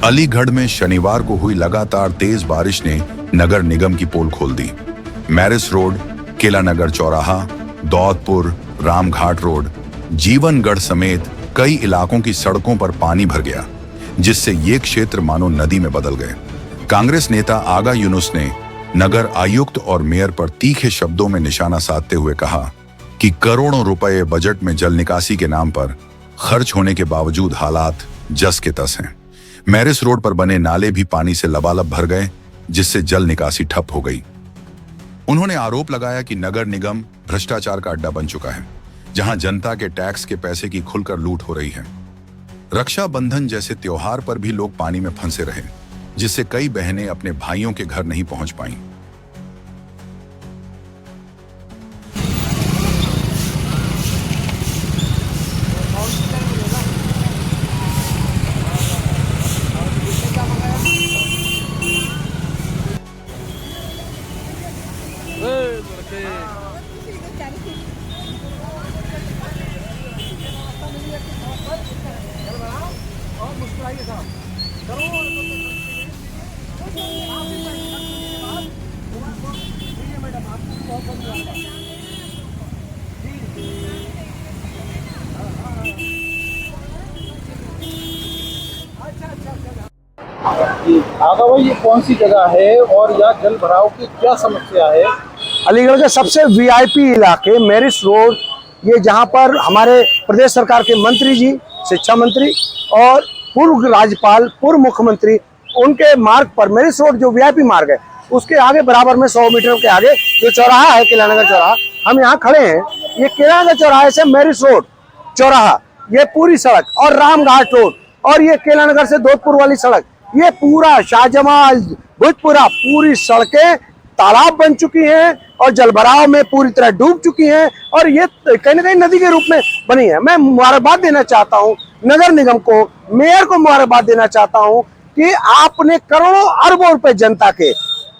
अलीगढ़ में शनिवार को हुई लगातार तेज बारिश ने नगर निगम की पोल खोल दी। मैरिस रोड, किला नगर चौराहा, दौदपुर, रामघाट रोड, जीवनगढ़ समेत कई इलाकों की सड़कों पर पानी भर गया, जिससे ये क्षेत्र मानो नदी में बदल गए। कांग्रेस नेता आगा यूनुस ने नगर आयुक्त और मेयर पर तीखे शब्दों में निशाना साधते हुए कहा कि करोड़ों रुपए बजट में जल निकासी के नाम पर खर्च होने के बावजूद हालात जस के तस हैं। मैरिस रोड पर बने नाले भी पानी से लबालब भर गए, जिससे जल निकासी ठप हो गई। उन्होंने आरोप लगाया कि नगर निगम भ्रष्टाचार का अड्डा बन चुका है, जहां जनता के टैक्स के पैसे की खुलकर लूट हो रही है। रक्षाबंधन जैसे त्योहार पर भी लोग पानी में फंसे रहे, जिससे कई बहनें अपने भाइयों के घर नहीं पहुंच पाईं। आगा भाई, ये कौन सी जगह है और यहाँ जल भराव की क्या समस्या है? अलीगढ़ के सबसे वीआईपी इलाके मैरिस रोड, ये जहाँ पर हमारे प्रदेश सरकार के मंत्री जी, शिक्षा मंत्री और पूर्व राज्यपाल, पूर्व मुख्यमंत्री, उनके मार्ग पर मैरिस रोड जो वीआईपी मार्ग है, उसके आगे बराबर में 100 मीटर के आगे जो चौराहा है, किला नगर चौराहा, हम यहाँ खड़े हैं। ये किला नगर चौराहे से मैरिस रोड चौराहा, ये पूरी सड़क, और रामघाट रोड, और ये किला नगर से दौदपुर वाली सड़क, ये पूरा शाहजमाल, भूतपुरा, पूरी सड़कें तालाब बन चुकी हैं और जलभराव में पूरी तरह डूब चुकी हैं, और ये कहीं ना कहीं नदी के रूप में बनी है। मैं मुबारकबाद देना चाहता हूँ नगर निगम को, मेयर को मुबारकबाद देना चाहता हूँ कि आपने करोड़ों अरबों रुपए जनता के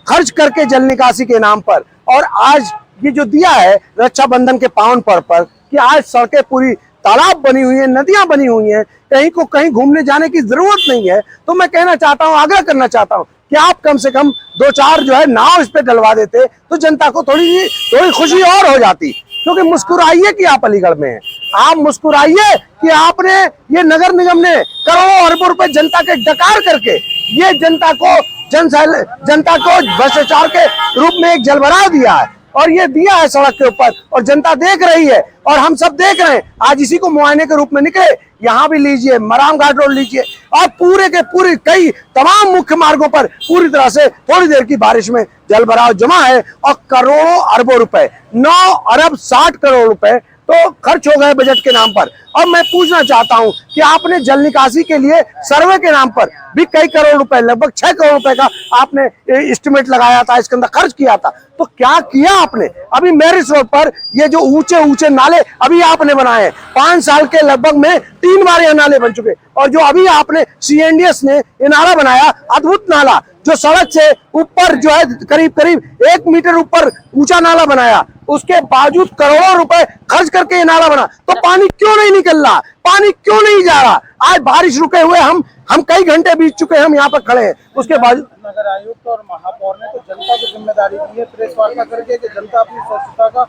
खर्च करके जल निकासी के नाम पर, और आज ये जो दिया है रक्षाबंधन के पावन पर्व पर, कि आज सड़कें पूरी तालाब बनी हुई है, नदियां बनी हुई हैं, कहीं को कहीं घूमने जाने की जरूरत नहीं है। तो मैं कहना चाहता हूं, आग्रह करना चाहता हूं कि आप कम से कम 2-4 जो है नाव इस पे डलवा देते तो जनता को थोड़ी खुशी और हो जाती। क्योंकि मुस्कुराइए कि आप अलीगढ़ में हैं, आप मुस्कुराइए कि आपने, ये नगर निगम ने करोड़ों अरबों रुपए जनता के डकार करके ये जनता को भ्रष्टाचार के रूप में एक जलभराव दिया है, और ये दिया है सड़क के ऊपर, और जनता देख रही है और हम सब देख रहे हैं। आज इसी को मुआयने के रूप में निकले, यहाँ भी लीजिए, रामघाट रोड लीजिए, और पूरे के पूरे कई तमाम मुख्य मार्गों पर पूरी तरह से थोड़ी देर की बारिश में जलभराव जमा है, और करोड़ों अरबों रुपए, 9 अरब 60 करोड़ रुपए तो खर्च हो गए बजट के नाम पर। और मैं पूछना चाहता हूं कि आपने जल निकासी के लिए सर्वे के नाम पर भी कई करोड़ रुपए, लगभग 6 करोड़ रुपए का आपने एस्टिमेट लगाया था, इसके अंदर खर्च किया था, तो क्या किया आपने? अभी मैरिस रोड पर ये जो ऊंचे ऊंचे नाले अभी आपने बनाए हैं, 5 साल के लगभग में 3 बार ये नाले बन चुके, और जो अभी आपने CNDS ने ये नाला बनाया, अद्भुत नाला, जो सड़क से ऊपर जो है करीब 1 मीटर ऊपर ऊंचा नाला बनाया, उसके बावजूद करोड़ों रुपए खर्च करके ये नाला बना, तो पानी क्यों नहीं निकल रहा? पानी क्यों नहीं जा रहा? आज बारिश रुके हुए हम कई घंटे बीत चुके हैं, हम यहाँ पर खड़े हैं, उसके बावजूद नगर आयुक्त और महापौर ने तो जनता की जिम्मेदारी दी है प्रेस वार्ता करके कि जनता अपनी स्वच्छता का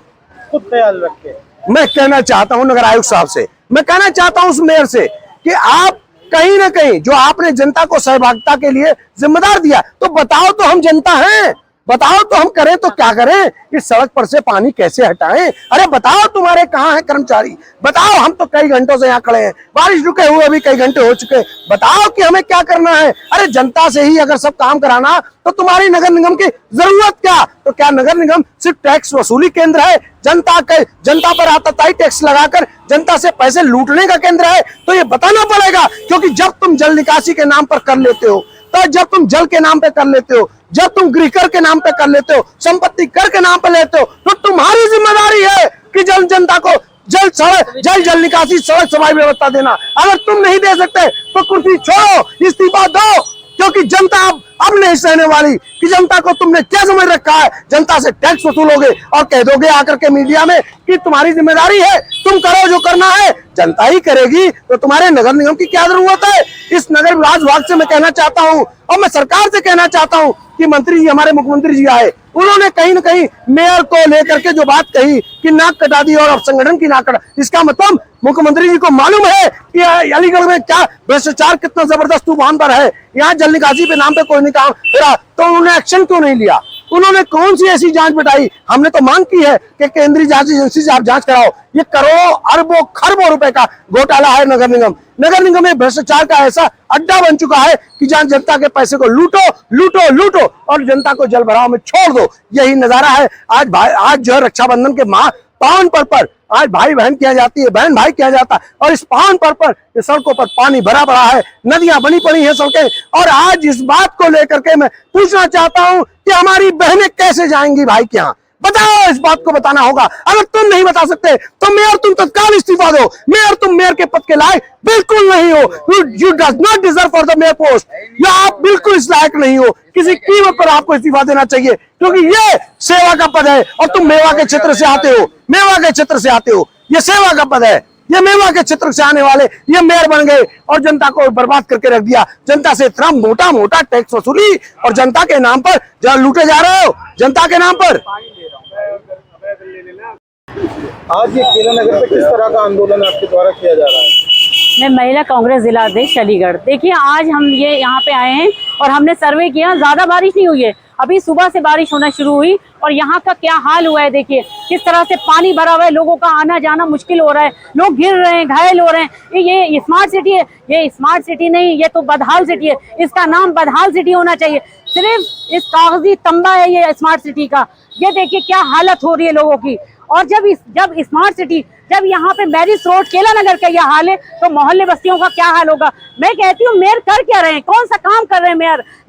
खुद ख्याल रखे। मैं कहना चाहता हूं नगर आयुक्त साहब से, मैं कहना चाहता हूं उस मेयर से कि आप कहीं ना कहीं जो आपने जनता को सहभागिता के लिए जिम्मेदार दिया, तो बताओ तो हम जनता हैं, बताओ तो हम करें तो क्या करें? इस सड़क पर से पानी कैसे हटाएं? अरे बताओ तुम्हारे कहाँ हैं कर्मचारी? बताओ, हम तो कई घंटों से यहाँ खड़े हैं, बारिश रुके हुए अभी कई घंटे हो चुके, बताओ कि हमें क्या करना है? अरे जनता से ही अगर सब काम कराना तो तुम्हारी नगर निगम की जरूरत क्या? तो क्या नगर निगम सिर्फ टैक्स वसूली केंद्र है? जनता पर आताताई टैक्स लगाकर जनता से पैसे लूटने का केंद्र है? तो ये बताना पड़ेगा, क्योंकि जब तुम जल निकासी के नाम पर कर लेते हो, तो जब तुम जल के नाम पे कर लेते हो, जब तुम गृह कर के नाम पे कर लेते हो, संपत्ति कर के नाम पे लेते हो, तो तुम्हारी जिम्मेदारी है कि जनता को जल निकासी, सड़क सफाई व्यवस्था देना। अगर तुम नहीं दे सकते तो कुर्सी छोड़ो, इस्तीफा दो, क्योंकि जनता अब नहीं सहने वाली कि जनता को तुमने क्या समझ रखा है, जनता से टैक्स वसूलोगे और कह दोगे आकर के मीडिया में कि तुम्हारी जिम्मेदारी है, तुम करो जो करना है, जनता ही करेगी, तो तुम्हारे नगर निगम की क्या जरूरत है। इस नगर विकास विभाग से मैं कहना चाहता हूं और मैं सरकार से कहना चाहता हूं कि मंत्री जी, हमारे मुख्यमंत्री जी आए, उन्होंने कहीं न कहीं मेयर को लेकर के जो बात कही कि नाक कटा दी और अब संगठन की नाक कटा, इसका मतलब मुख्यमंत्री जी को मालूम है कि अलीगढ़ में क्या भ्रष्टाचार कितना जबरदस्त तूफान पर है, यहाँ जल निकासी पे नाम पे कोई नहीं काम हो रहा, तो उन्होंने एक्शन क्यों नहीं लिया। उन्होंने कौन सी ऐसी जांच बिठाई। हमने तो मांग की है कि केंद्रीय जांच एजेंसी से आप जांच कराओ। ये करोड़ों अरबों खरबों रुपए का घोटाला है नगर निगम। नगर निगम में भ्रष्टाचार का ऐसा अड्डा बन चुका है कि जहां जनता के पैसे को लूटो लूटो लूटो और जनता को जल भराव में छोड़ दो। यही नजारा है आज जो है रक्षाबंधन के पावन पर्व पर आज भाई बहन किया जाती है, बहन भाई किया जाता है, और इस पावन पर्व पर सड़कों पर पानी भरा पड़ा है, नदियां बनी पड़ी हैं सड़कें। और आज इस बात को लेकर के मैं पूछना चाहता हूं कि हमारी बहनें कैसे जाएंगी भाई के यहाँ, बताओ। इस बात को बताना होगा। अगर तुम नहीं बता सकते तो मेयर तुम तत्काल इस्तीफा दो। मेयर तुम मेयर के पद के लायक बिल्कुल नहीं हो। You does not deserve for the mayor post. या आप बिल्कुल इस लायक नहीं हो, किसी कीमत पर आपको इस्तीफा देना चाहिए, क्योंकि ये सेवा का पद है और तुम मेवा के क्षेत्र से आते हो, मेवा के क्षेत्र से आते हो, ये सेवा का पद है। ये मेवा के क्षेत्र से आने वाले ये मेयर बन गए और जनता को बर्बाद करके रख दिया। जनता से इतना मोटा मोटा टैक्स वसूली और जनता के नाम पर जहां लूटे जा रहे हो, जनता के नाम पर। आज ये केला नगर पे किस तरह का आंदोलन आपके द्वारा किया जा रहा है? मैं महिला कांग्रेस जिला अध्यक्ष अलीगढ़। देखिए, आज हम ये यहाँ पे आए हैं और हमने सर्वे किया। ज़्यादा बारिश नहीं हुई है, अभी सुबह से बारिश होना शुरू हुई और यहाँ का क्या हाल हुआ है देखिए, किस तरह से पानी भरा हुआ है, लोगों का आना जाना मुश्किल हो रहा है, लोग गिर रहे हैं, घायल हो रहे हैं। ये स्मार्ट सिटी है? ये स्मार्ट सिटी नहीं, ये तो बदहाल सिटी है। इसका नाम बदहाल सिटी होना चाहिए। सिर्फ इस कागजी तंबा है ये स्मार्ट सिटी का। ये देखिए क्या हालत हो रही है लोगों की। और जब स्मार्ट सिटी, जब यहाँ पे मैरिज रोड केला नगर का यह हाल है, तो मोहल्ले बस्तियों का क्या हाल होगा। मैं कहती हूँ मेयर कर क्या रहे हैं, कौन सा काम कर रहे हैं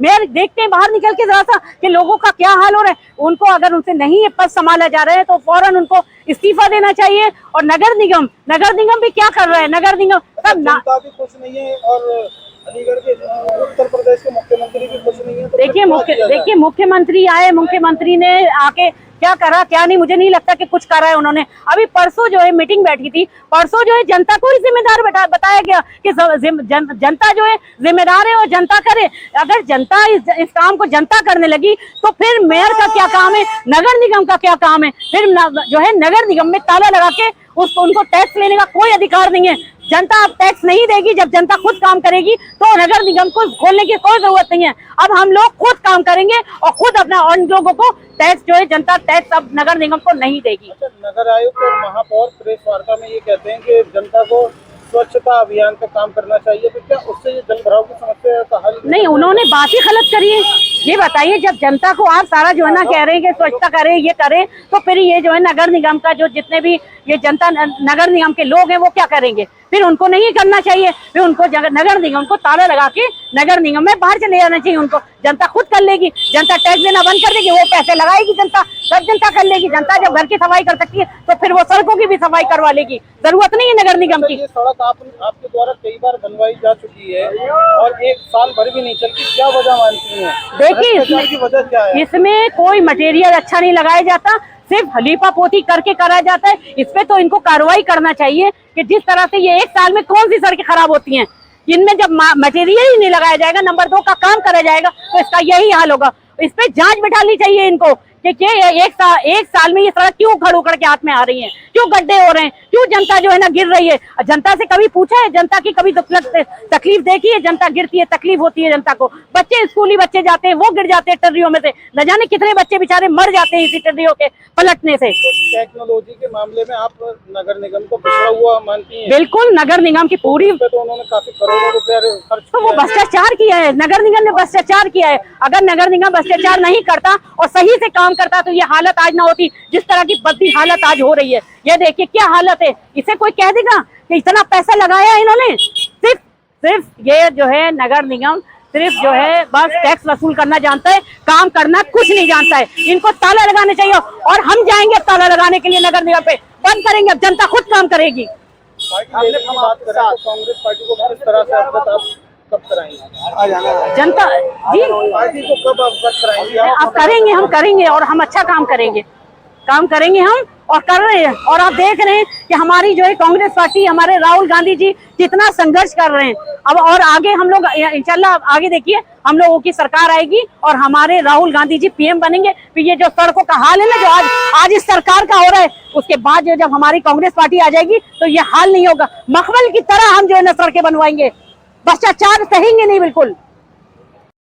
मेयर देखते हैं बाहर निकल के जरा सा कि लोगों का क्या हाल हो रहा है। उनको अगर उनसे नहीं ये पद संभाला जा रहा है तो फौरन उनको इस्तीफा देना चाहिए। और नगर निगम भी क्या कर रहा है, नगर निगम सब जनता भी खुश नहीं है और अलीगढ़ के उत्तर प्रदेश के मुख्यमंत्री भी खुश नहीं है। तो देखिए मुख्यमंत्री आए, मुख्यमंत्री ने आके क्या करा क्या नहीं, मुझे नहीं लगता कि कुछ करा है उन्होंने। अभी परसों जो है मीटिंग बैठी थी, परसों जो है जनता को ही जिम्मेदार बताया गया कि जनता जो है जिम्मेदार है और जनता करे। अगर जनता इस काम को जनता करने लगी तो फिर मेयर का क्या काम है, नगर निगम का क्या काम है। फिर जो है नगर निगम में ताला लगा के उनको टैक्स लेने का कोई अधिकार नहीं है। जनता अब टैक्स नहीं देगी। जब जनता खुद काम करेगी तो नगर निगम को खोलने की कोई जरूरत नहीं है। अब हम लोग खुद काम करेंगे और खुद अपना उन लोगों को टैक्स जो है जनता टैक्स अब नगर निगम को नहीं देगी। अच्छा, नगर आयुक्त और महापौर प्रेस वार्ता में ये कहते हैं कि जनता को स्वच्छता अभियान पे काम करना चाहिए, तो क्या उससे ये जल भराव की समस्या का हल नहीं? उन्होंने बात ही गलत करी है। ये बताइए, जब जनता को आप सारा जो है ना कह रहे हैं कि स्वच्छता करें, ये करें, तो फिर ये जो है नगर निगम का जो जितने भी ये जनता नगर निगम के लोग हैं वो क्या करेंगे? फिर उनको नहीं करना चाहिए, फिर उनको नगर निगम को ताला लगा के नगर निगम में बाहर चले जाना चाहिए। उनको जनता खुद कर लेगी, जनता टैक्स देना बंद कर देगी, वो पैसे लगाएगी जनता, सब जनता कर लेगी। जनता जब घर की सफाई कर सकती है तो फिर वो सड़कों की भी सफाई करवा लेगी, जरूरत नहीं है नगर निगम की। ये सड़क आपके द्वारा कई बार बनवाई जा चुकी है और एक साल भर भी नहीं चलती, क्या वजह मानती है? देखिए वजह क्या है? इसमें कोई मटेरियल अच्छा नहीं लगाया जाता, सिर्फ लीपा पोती करके करा जाता है। इस पे तो इनको कार्रवाई करना चाहिए कि जिस तरह से ये एक साल में कौन सी सड़कें खराब होती हैं, इनमें जब मटेरियल ही नहीं लगाया जाएगा, नंबर 2 का काम करा जाएगा, तो इसका यही हाल होगा। इस पे जांच बिठानी चाहिए इनको कि एक साल में ये सड़क क्यों उखड़ के हाथ में आ रही है, क्यों गड्ढे हो रहे हैं, क्यों जनता जो है ना गिर रही है। जनता से कभी पूछा है? जनता की कभी तकलीफ देखी है? जनता गिरती है, तकलीफ होती है जनता को। बच्चे स्कूली बच्चे जाते हैं, वो गिर जाते हैं टर्रियों में से, न जाने कितने बच्चे बेचारे मर जाते हैं इसी टर्रियों के पलटने से। टेक्नोलॉजी के मामले में आप नगर निगम को पिछड़ा हुआ मानती हैं? बिल्कुल, नगर निगम की पूरी तो उन्होंने काफी करोड़ों रुपया खर्च तो वो भ्रष्टाचार किया है, नगर निगम ने भ्रष्टाचार किया है। अगर नगर निगम भ्रष्टाचार नहीं करता और सही से काम करता तो ये हालत आज ना होती जिस तरह की बदली हालत आज हो रही है। ये देखिए क्या हालत है। इसे कोई कह देगा कि इतना पैसा लगाया इन्होंने? सिर्फ ये जो है नगर निगम सिर्फ जो है बस टैक्स वसूल करना जानता है, काम करना कुछ नहीं जानता है। इनको ताला लगाने चाहिए और हम जाएंगे ताला लगाने के लिए नगर निगम पे, बंद करेंगे, अब जनता खुद काम करेगी। कांग्रेस पार्टी को किस तरह से कब कराएंगे? जनता जी पार्टी को कब अवगत कराएंगे? आप करेंगे, हम करेंगे और हम अच्छा काम करेंगे हम और कर रहे हैं। और आप देख रहे हैं कि हमारी जो है कांग्रेस पार्टी, हमारे राहुल गांधी जी कितना संघर्ष कर रहे हैं। अब और आगे हम लोग इंशाल्लाह आगे देखिए हम लोगों की सरकार आएगी और हमारे राहुल गांधी जी पीएम बनेंगे। फिर ये जो सड़कों का हाल है ना जो आज इस सरकार का हो रहा है, उसके बाद जो जब हमारी कांग्रेस पार्टी आ जाएगी तो ये हाल नहीं होगा। मखमल की तरह हम जो है ना सड़कें बनवाएंगे, भ्रष्टाचार सहेंगे नहीं बिल्कुल।